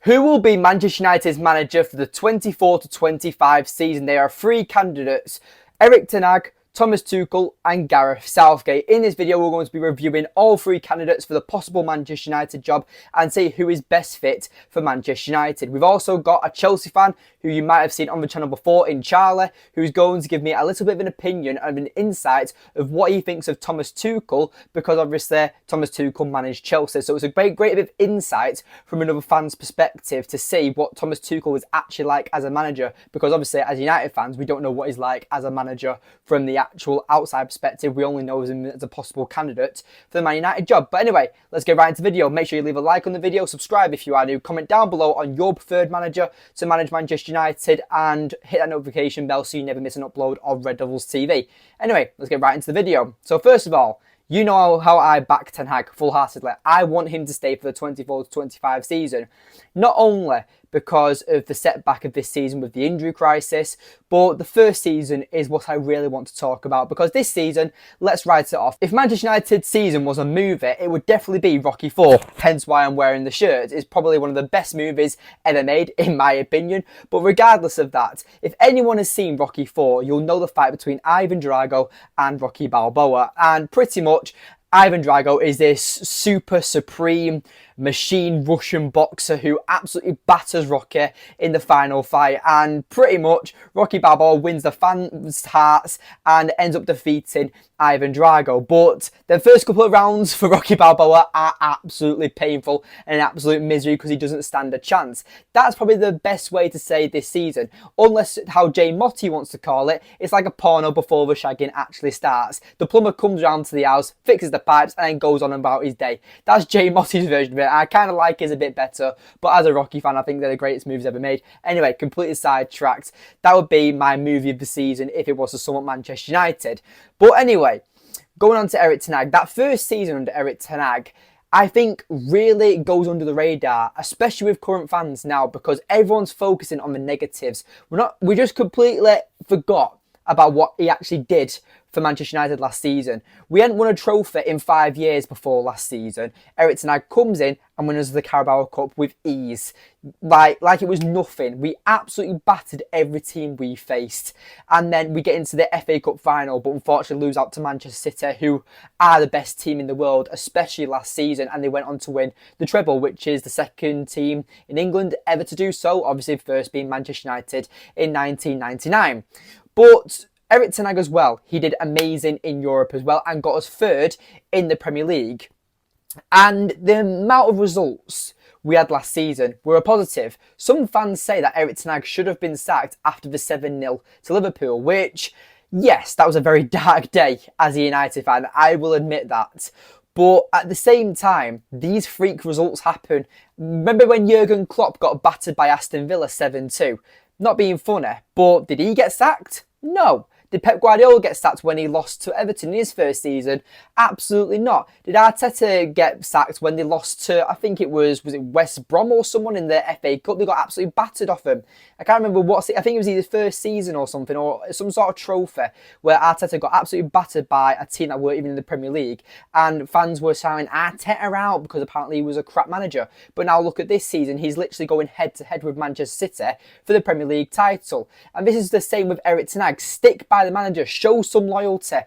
Who will be Manchester United's manager for the 24-25 season? There are three candidates: Erik Ten Hag, Thomas Tuchel and Gareth Southgate. In this video, we're going to be reviewing all three candidates for the possible Manchester United job and see who is best fit for Manchester United. We've also got a Chelsea fan who you might have seen on the channel before in Charlie, who's going to give me a little bit of an opinion and an insight of what he thinks of Thomas Tuchel, because obviously Thomas Tuchel managed Chelsea. So it's a great bit of insight from another fan's perspective to see what Thomas Tuchel is actually like as a manager, because obviously as United fans, we don't know what he's like as a manager from the actual outside perspective. We only know him as a possible candidate for the Man United job. But anyway, let's get right into the video. Make sure you leave a like on the video, subscribe if you are new, comment down below on your preferred manager to manage Manchester United, and hit that notification bell so you never miss an upload of Red Devils TV. Anyway, let's get right into the video. So first of all, you know how I back Ten Hag full-heartedly. I want him to stay for the 24-25 season. Not only because of the setback of this season with the injury crisis, but the first season is what I really want to talk about, because this season, let's write it off. If Manchester United's season was a movie, it would definitely be Rocky 4, hence why I'm wearing the shirt. It's probably one of the best movies ever made, in my opinion. But regardless of that, if anyone has seen Rocky 4, you'll know the fight between Ivan Drago and Rocky Balboa, and pretty much Ivan Drago is this super supreme machine Russian boxer who absolutely batters Rocky in the final fight, and pretty much Rocky Balboa wins the fans' hearts and ends up defeating Ivan Drago. But the first couple of rounds for Rocky Balboa are absolutely painful and an absolute misery because he doesn't stand a chance. That's probably the best way to say this season, unless how Jay Motti wants to call it, it's like a porno before the shagging actually starts. The plumber comes round to the house, fixes the pipes and then goes on about his day. That's Jay Motti's version of it. I kind of like his a bit better, but as a Rocky fan, I think they're the greatest movies ever made. Anyway, completely sidetracked. That would be my movie of the season if it was to sum up Manchester United. But anyway, going on to Erik Ten Hag. That first season under Erik Ten Hag, I think really goes under the radar, especially with current fans now, because everyone's focusing on the negatives. We just completely forgot about what he actually did for Manchester United last season. We hadn't won a trophy in 5 years before last season. Erik Ten Hag comes in and wins the Carabao Cup with ease. Like it was nothing. We absolutely battered every team we faced. And then we get into the FA Cup final, but unfortunately lose out to Manchester City, who are the best team in the world, especially last season. And they went on to win the treble, which is the second team in England ever to do so. Obviously, first being Manchester United in 1999. But Erik Ten Hag as well, he did amazing in Europe as well and got us third in the Premier League. And the amount of results we had last season were a positive. Some fans say that Erik Ten Hag should have been sacked after the 7-0 to Liverpool, which, yes, that was a very dark day as a United fan, I will admit that. But at the same time, these freak results happen. Remember when Jurgen Klopp got battered by Aston Villa 7-2? Not being funny, but did he get sacked? No. Did Pep Guardiola get sacked when he lost to Everton in his first season? Absolutely not. Did Arteta get sacked when they lost to, I think it was it West Brom or someone in the FA Cup? They got absolutely battered off him. I can't remember I think it was either first season or something, or some sort of trophy where Arteta got absolutely battered by a team that weren't even in the Premier League, and fans were shouting Arteta out because apparently he was a crap manager. But now look at this season, he's literally going head to head with Manchester City for the Premier League title. And this is the same with Erik Ten Hag. Stick by the manager, show some loyalty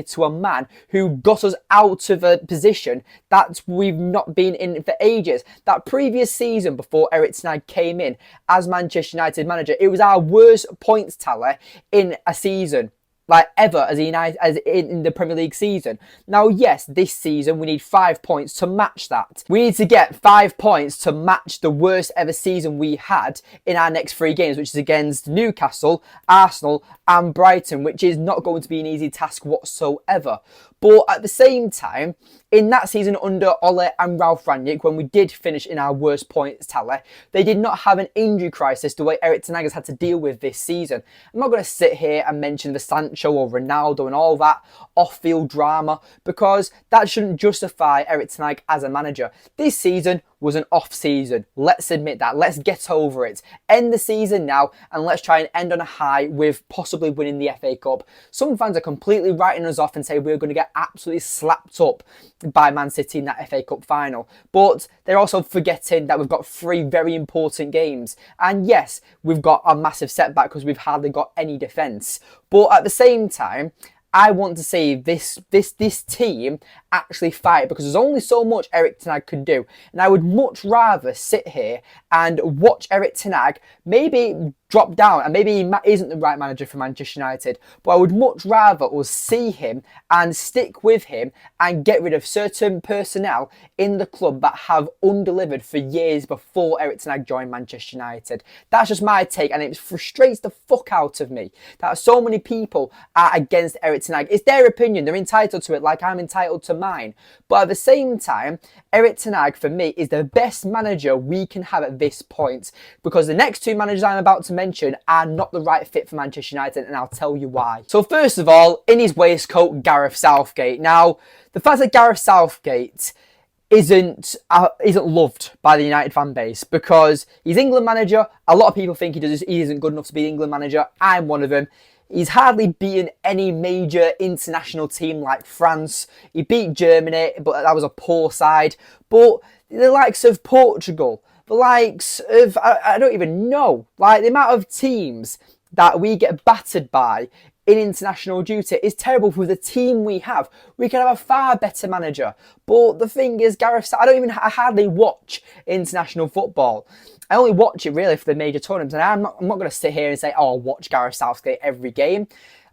to a man who got us out of a position that we've not been in for ages. That previous season before Erik Ten Hag came in as Manchester United manager, it was our worst points tally in a season, like ever, as in the Premier League season. Now, yes, this season we need 5 points to match that. We need to get 5 points to match the worst ever season we had in our next 3 games, which is against Newcastle, Arsenal and Brighton, which is not going to be an easy task whatsoever. But at the same time, in that season under Ole and Ralph Rangnick, when we did finish in our worst points tally, they did not have an injury crisis the way Erik Ten Hag has had to deal with this season. I'm not going to sit here and mention the Sancho or Ronaldo and all that off-field drama, because that shouldn't justify Erik Ten Hag as a manager. This season, was an off season. Let's admit that. Let's get over it. End the season now and let's try and end on a high with possibly winning the FA Cup. Some fans are completely writing us off and say we're going to get absolutely slapped up by Man City in that FA Cup final. But they're also forgetting that we've got 3 very important games. And yes, we've got a massive setback because we've hardly got any defence. But at the same time, I want to see this team actually fight, because there's only so much Erik Ten Hag can do. And I would much rather sit here and watch Erik Ten Hag maybe drop down, and maybe he isn't the right manager for Manchester United, but I would much rather us see him and stick with him and get rid of certain personnel in the club that have undelivered for years before Erik Ten Hag joined Manchester United. That's just my take, and it frustrates the fuck out of me that so many people are against Erik Ten Hag. It's their opinion, they're entitled to it like I'm entitled to mine. But at the same time, Erik Ten Hag for me is the best manager we can have at this point, because the next 2 managers I'm about to mention are not the right fit for Manchester United, and I'll tell you why. So first of all, in his waistcoat, Gareth Southgate. Now, the fact that Gareth Southgate isn't loved by the United fan base because he's England manager. A lot of people think he isn't good enough to be England manager. I'm one of them. He's hardly beaten any major international team like France. He beat Germany, but that was a poor side. But the likes of Portugal, the likes of, I don't even know, like the amount of teams that we get battered by in international duty is terrible. For the team we have, we could have a far better manager. But the thing is, I hardly watch international football. I only watch it really for the major tournaments, and I'm not going to sit here and say, oh, I'll watch Gareth Southgate every game.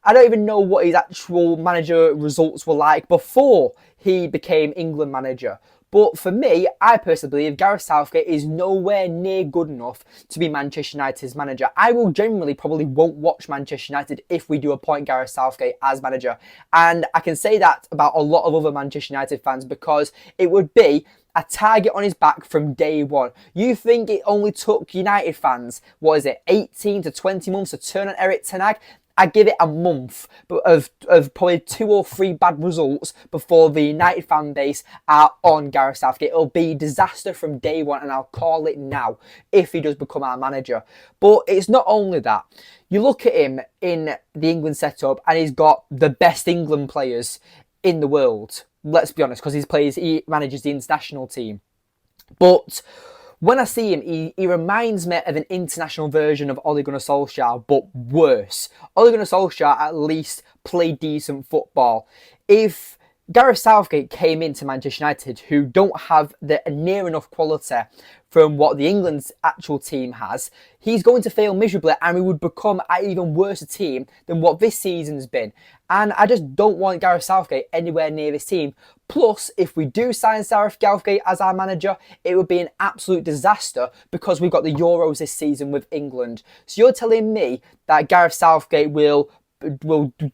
I don't even know what his actual manager results were like before he became England manager. But for me, I personally believe Gareth Southgate is nowhere near good enough to be Manchester United's manager. I will generally probably won't watch Manchester United if we do appoint Gareth Southgate as manager. And I can say that about a lot of other Manchester United fans, because it would be a target on his back from day one. You think it only took United fans, 18 to 20 months to turn on Erik Ten Hag? I give it a month of probably 2 or 3 bad results before the United fan base are on Gareth Southgate. It'll be disaster from day one, and I'll call it now if he does become our manager. But it's not only that. You look at him in the England setup, and he's got the best England players in the world. Let's be honest, because he manages the international team. But when I see him, he reminds me of an international version of Ole Gunnar Solskjaer, but worse. Ole Gunnar Solskjaer at least played decent football. If Gareth Southgate came into Manchester United, who don't have the near enough quality from what the England's actual team has, he's going to fail miserably, and we would become an even worse team than what this season's been. And I just don't want Gareth Southgate anywhere near this team. Plus, if we do sign Gareth Southgate as our manager, it would be an absolute disaster, because we've got the Euros this season with England. So you're telling me that Gareth Southgate will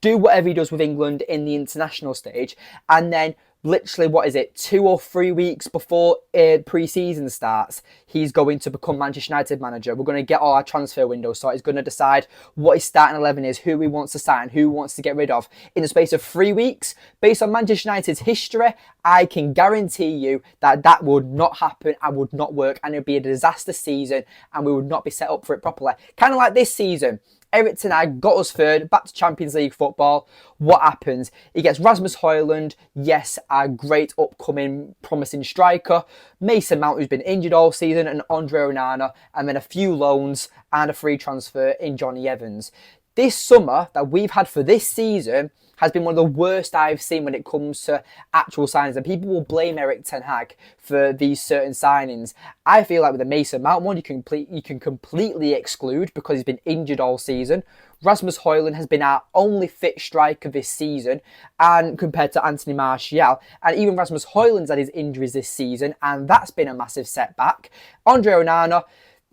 do whatever he does with England in the international stage, and then literally, 2 or 3 weeks before pre-season starts, he's going to become Manchester United manager. We're going to get all our transfer windows, so he's going to decide what his starting 11 is, who he wants to sign, who he wants to get rid of in the space of 3 weeks. Based on Manchester United's history, I can guarantee you that would not happen and would not work, and it would be a disaster season, and we would not be set up for it properly. Kind of like this season. Erik Ten Hag got us third, back to Champions League football. What happens? He gets Rasmus Højlund, yes, a great upcoming promising striker, Mason Mount, who's been injured all season, and Andre Onana, and then a few loans and a free transfer in Johnny Evans. This summer that we've had for this season has been one of the worst I've seen when it comes to actual signings, and people will blame Erik Ten Hag for these certain signings. I feel like with the Mason Mount one, you can completely exclude, because he's been injured all season. Rasmus Højlund has been our only fit striker this season, and compared to Anthony Martial, and even Rasmus Højlund's had his injuries this season, and that's been a massive setback. Andre Onana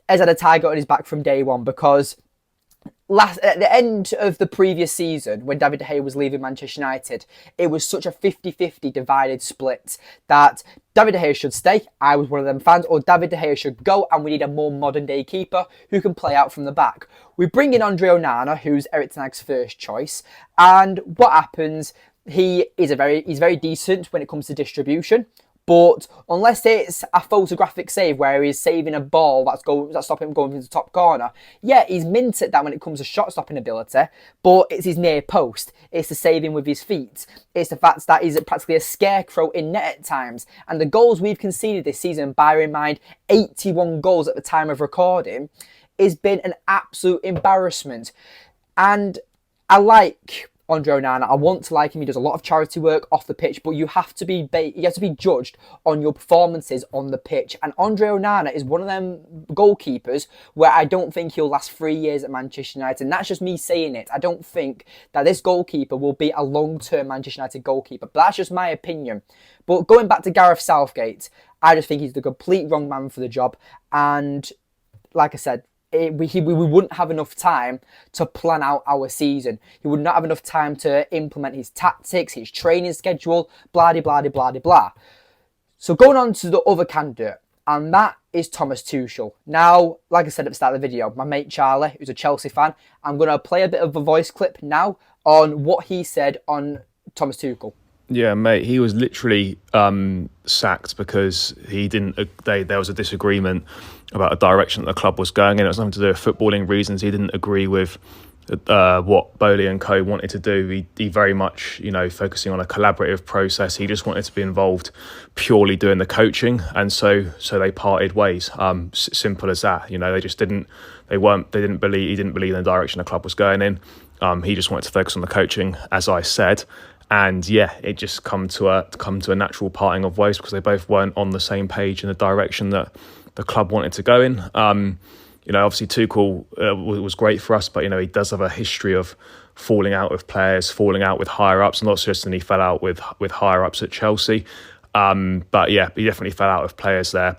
has had a target on his back from day one, because at the end of the previous season, when David De Gea was leaving Manchester United, it was such a 50-50 divided split that David De Gea should stay. I was one of them fans. Or David De Gea should go, and we need a more modern day keeper who can play out from the back. We bring in Andre Onana, who's Erik Ten Hag's first choice, and what happens? He's very decent when it comes to distribution, But unless it's a photographic save where he's saving a ball that's stopping him going into the top corner, yeah, he's mint at that when it comes to shot stopping ability, but it's his near post. It's the saving with his feet. It's the fact that he's practically a scarecrow in net at times. And the goals we've conceded this season, bearing in mind 81 goals at the time of recording, has been an absolute embarrassment. And I like Andre Onana. I want to like him. He does a lot of charity work off the pitch, but you have to be judged on your performances on the pitch. And Andre Onana is one of them goalkeepers where I don't think he'll last 3 years at Manchester United. And that's just me saying it. I don't think that this goalkeeper will be a long-term Manchester United goalkeeper. But that's just my opinion. But going back to Gareth Southgate, I just think he's the complete wrong man for the job. And like I said, we wouldn't have enough time to plan out our season. He would not have enough time to implement his tactics, his training schedule, blah, blah, blah, blah, blah. So going on to the other candidate, and that is Thomas Tuchel. Now, like I said at the start of the video, my mate Charlie, who's a Chelsea fan, I'm going to play a bit of a voice clip now on what he said on Thomas Tuchel. Yeah, mate, he was literally sacked because there was a disagreement about a direction that the club was going in. It was nothing to do with footballing reasons. He didn't agree with what Bowley and co wanted to do. He very much, focusing on a collaborative process. He just wanted to be involved purely doing the coaching, and so they parted ways. Simple as that. They just didn't. He didn't believe in the direction the club was going in. He just wanted to focus on the coaching, as I said. And yeah, it just come to a natural parting of ways because they both weren't on the same page in the direction that the club wanted to go in. Obviously Tuchel was great for us, but he does have a history of falling out with players, falling out with higher ups. Not just that he fell out with higher ups at Chelsea, but yeah, he definitely fell out with players there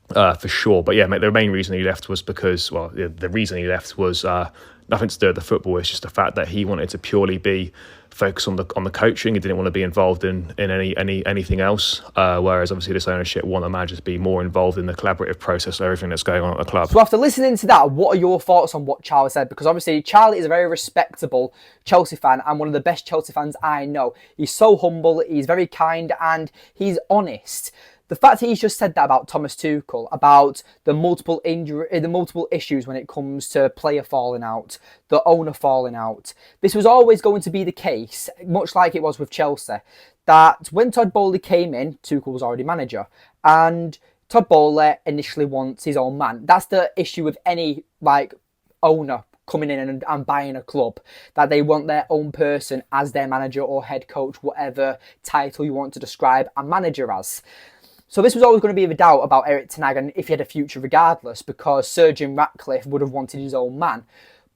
for sure. But yeah, mate, the main reason he left was because, the reason he left was nothing to do with the football. It's just the fact that he wanted to purely be focused on the coaching. He didn't want to be involved in anything else. Whereas obviously this ownership want the manager to be more involved in the collaborative process of everything that's going on at the club. So after listening to that, what are your thoughts on what Charlie said? Because obviously Charlie is a very respectable Chelsea fan and one of the best Chelsea fans I know. He's so humble, he's very kind, and he's honest. The fact that he's just said that about Thomas Tuchel, about the multiple issues when it comes to player falling out, the owner falling out, this was always going to be the case, much like it was with Chelsea, that when Todd Bowley came in, Tuchel was already manager, and Todd Bowley initially wants his own man. That's the issue with any owner coming in and buying a club, that they want their own person as their manager or head coach, whatever title you want to describe a manager as. So this was always going to be a doubt about Erik Ten Hag and if he had a future regardless, because Sir Jim Ratcliffe would have wanted his own man.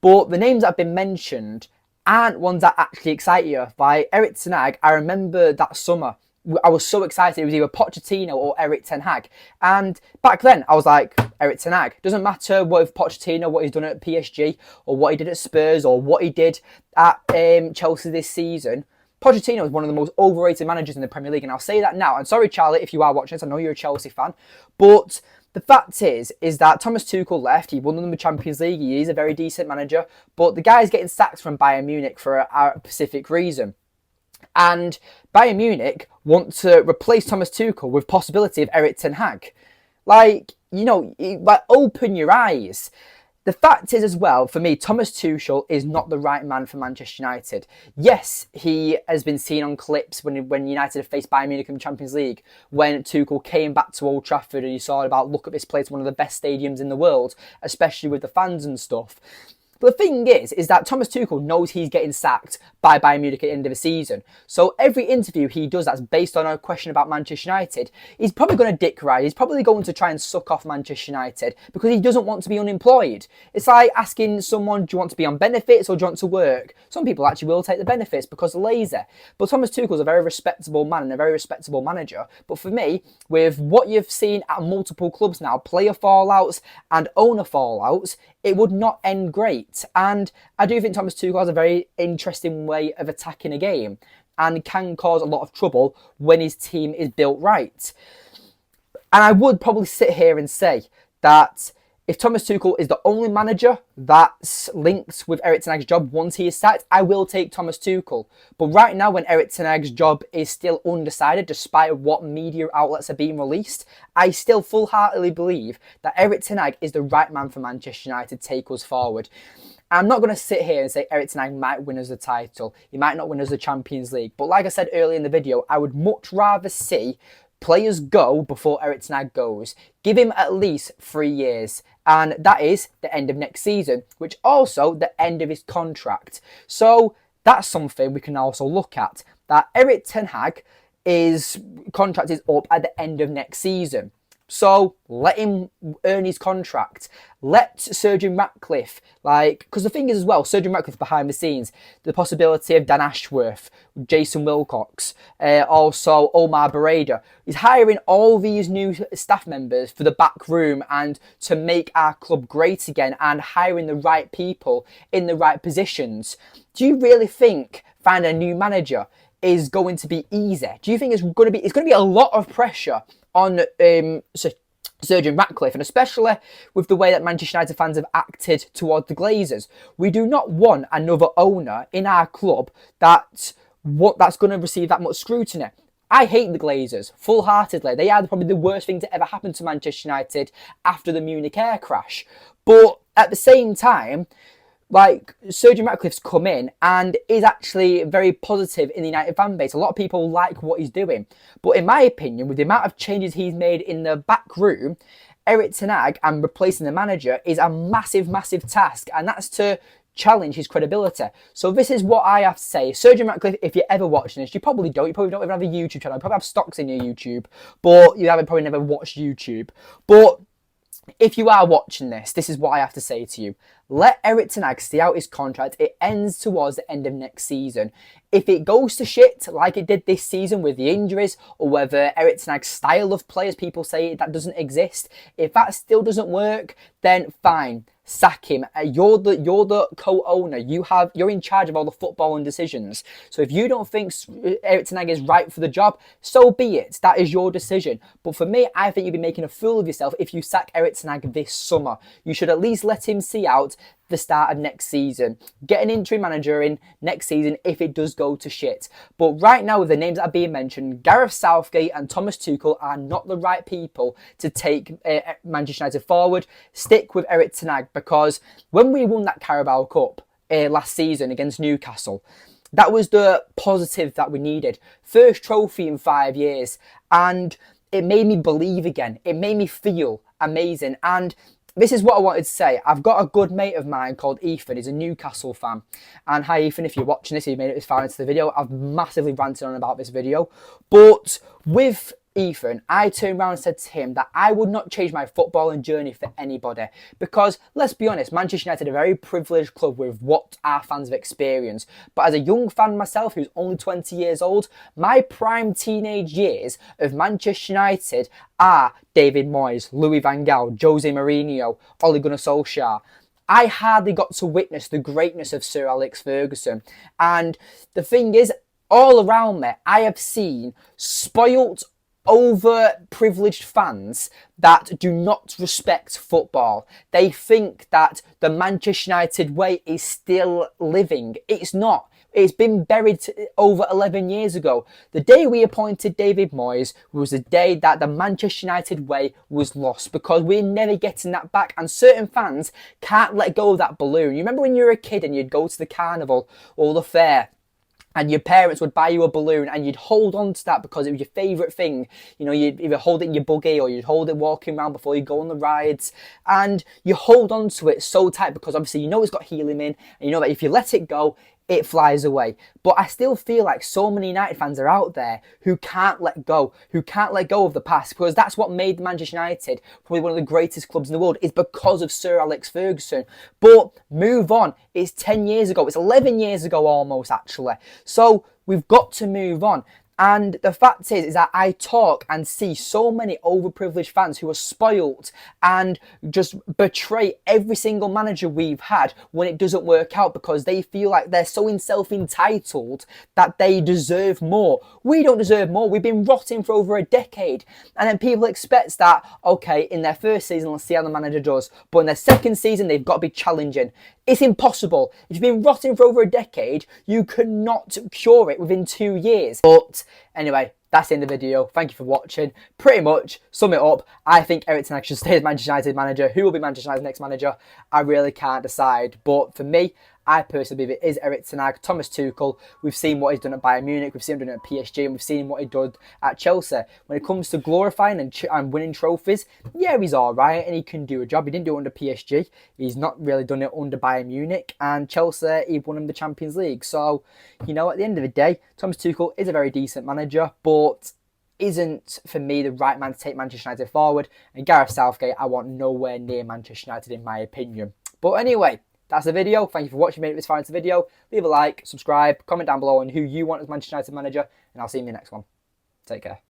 But the names that have been mentioned aren't ones that actually excite you. By Erik Ten Hag, I remember that summer, I was so excited. It was either Pochettino or Erik Ten Hag. And back then, I was like, Erik Ten Hag. Doesn't matter what Pochettino, what he's done at PSG, or what he did at Spurs, or what he did at Chelsea this season. Pochettino is one of the most overrated managers in the Premier League, and I'll say that now. And sorry, Charlie, if you are watching this, I know you're a Chelsea fan, but the fact is that Thomas Tuchel left. He won them the Champions League. He is a very decent manager, but the guy's getting sacked from Bayern Munich for a specific reason. And Bayern Munich want to replace Thomas Tuchel with possibility of Erik Ten Hag. Open your eyes. The fact is as well, for me, Thomas Tuchel is not the right man for Manchester United. Yes, he has been seen on clips when United have faced Bayern Munich in the Champions League, when Tuchel came back to Old Trafford and you saw about, look at this place, one of the best stadiums in the world, especially with the fans and stuff. But the thing is that Thomas Tuchel knows he's getting sacked by Bayern Munich at the end of the season. So every interview he does that's based on a question about Manchester United, he's probably going to dick ride. He's probably going to try and suck off Manchester United because he doesn't want to be unemployed. It's like asking someone, do you want to be on benefits or do you want to work? Some people actually will take the benefits because they're lazy. But Thomas Tuchel's a very respectable man and a very respectable manager. But for me, with what you've seen at multiple clubs now, player fallouts and owner fallouts, it would not end great. And I do think Thomas Tuchel has a very interesting way of attacking a game and can cause a lot of trouble when his team is built right. And I would probably sit here and say that If Thomas Tuchel is the only manager that's linked with Erik Ten Hag's job once he is sacked, I will take Thomas Tuchel. But right now, when Erik Ten Hag's job is still undecided, despite what media outlets are being released, I still full-heartedly believe that Erik Ten Hag is the right man for Manchester United to take us forward. I'm not going to sit here and say Erik Ten Hag might win us the title. He might not win us the Champions League. But like I said earlier in the video, I would much rather see players go before Erik Ten Hag goes. Give him at least 3 years. And that is the end of next season, which also the end of his contract. So that's something we can also look at. That Erik Ten Hag, his contract is up at the end of next season. So let him earn his contract. Let Sir Jim Ratcliffe, because the thing is as well, Sir Jim Ratcliffe behind the scenes, the possibility of Dan Ashworth, Jason Wilcox, also Omar Barada. He's hiring all these new staff members for the back room and to make our club great again, and hiring the right people in the right positions. Do you really think finding a new manager is going to be easy? Do you think it's going to be a lot of pressure on Sir Jim Ratcliffe, and especially with the way that Manchester United fans have acted towards the Glazers? We do not want another owner in our club that's going to receive that much scrutiny. I hate the Glazers, full-heartedly. They are probably the worst thing to ever happen to Manchester United after the Munich air crash. But at the same time, Sir Jim Ratcliffe's come in and is actually very positive in the United fan base. A lot of people like what he's doing. But in my opinion, with the amount of changes he's made in the back room, Erik Ten Hag and replacing the manager is a massive, massive task. And that's to challenge his credibility. So this is what I have to say. Sir Jim Ratcliffe, if you're ever watching this, you probably don't. You probably don't even have a YouTube channel. You probably have stocks in your YouTube. But you haven't probably never watched YouTube. But if you are watching this, this is what I have to say to you. Let Erik Ten Hag see out his contract. It ends towards the end of next season. If it goes to shit like it did this season with the injuries, or whether Erik Ten Hag's style of players, people say that doesn't exist, if that still doesn't work, then fine. Sack him. You're the co-owner. You're in charge of all the footballing decisions. So if you don't think Erik Ten Hag is right for the job, so be it. That is your decision. But for me, I think you'd be making a fool of yourself if you sack Erik Ten Hag this summer. You should at least let him see out the start of next season. Get an interim manager in next season if it does go to shit. But right now, with the names that are being mentioned, Gareth Southgate and Thomas Tuchel are not the right people to take Manchester United forward. Stick with Erik Ten Hag, because when we won that Carabao Cup last season against Newcastle, that was the positive that we needed. First trophy in 5 years, and it made me believe again. It made me feel amazing. And this is what I wanted to say. I've got a good mate of mine called Ethan. He's a Newcastle fan. And hi, Ethan, if you're watching this, you made it this far into the video. I've massively ranted on about this video. But with Ethan, I turned around and said to him that I would not change my footballing journey for anybody. Because, let's be honest, Manchester United are a very privileged club with what our fans have experienced. But as a young fan myself, who's only 20 years old, my prime teenage years of Manchester United are David Moyes, Louis van Gaal, Jose Mourinho, Ole Gunnar Solskjaer. I hardly got to witness the greatness of Sir Alex Ferguson. And the thing is, all around me, I have seen spoilt, over-privileged fans that do not respect football. They think that the Manchester United way is still living. It's not. It's been buried over 11 years ago. The day we appointed David Moyes was the day that the Manchester United way was lost, because we're never getting that back, and certain fans can't let go of that balloon. You remember when you were a kid and you'd go to the carnival or the fair, and your parents would buy you a balloon and you'd hold on to that because it was your favourite thing. You know, you'd either hold it in your buggy or you'd hold it walking around before you go on the rides. And you hold on to it so tight because obviously you know it's got helium in, and you know that if you let it go, it flies away. But I still feel like so many United fans are out there who can't let go of the past, because that's what made Manchester United probably one of the greatest clubs in the world, is because of Sir Alex Ferguson. But move on. It's 10 years ago. It's 11 years ago almost, actually. So we've got to move on. And the fact is that I talk and see so many overprivileged fans who are spoilt and just betray every single manager we've had when it doesn't work out because they feel like they're so self-entitled that they deserve more. We don't deserve more. We've been rotting for over a decade. And then people expect that, okay, in their first season, let's see how the manager does. But in their second season, they've got to be challenging. It's impossible. If you've been rotting for over a decade, you cannot cure it within 2 years. But anyway, that's the end of the video. Thank you for watching. Pretty much, sum it up, I think Erik Ten Hag should stay as Manchester United manager. Who will be Manchester United's next manager? I really can't decide. But for me, I personally believe it is Erik Ten Hag. Thomas Tuchel, we've seen what he's done at Bayern Munich, we've seen him done at PSG, and we've seen what he did at Chelsea. When it comes to glorifying and winning trophies, yeah, he's alright and he can do a job. He didn't do it under PSG. He's not really done it under Bayern Munich, and Chelsea, he won him the Champions League. So, you know, at the end of the day, Thomas Tuchel is a very decent manager, but isn't, for me, the right man to take Manchester United forward. And Gareth Southgate, I want nowhere near Manchester United, in my opinion. But anyway, that's the video. Thank you for watching. Made it this far into the video. Leave a like, subscribe, comment down below on who you want as Manchester United manager, and I'll see you in the next one. Take care.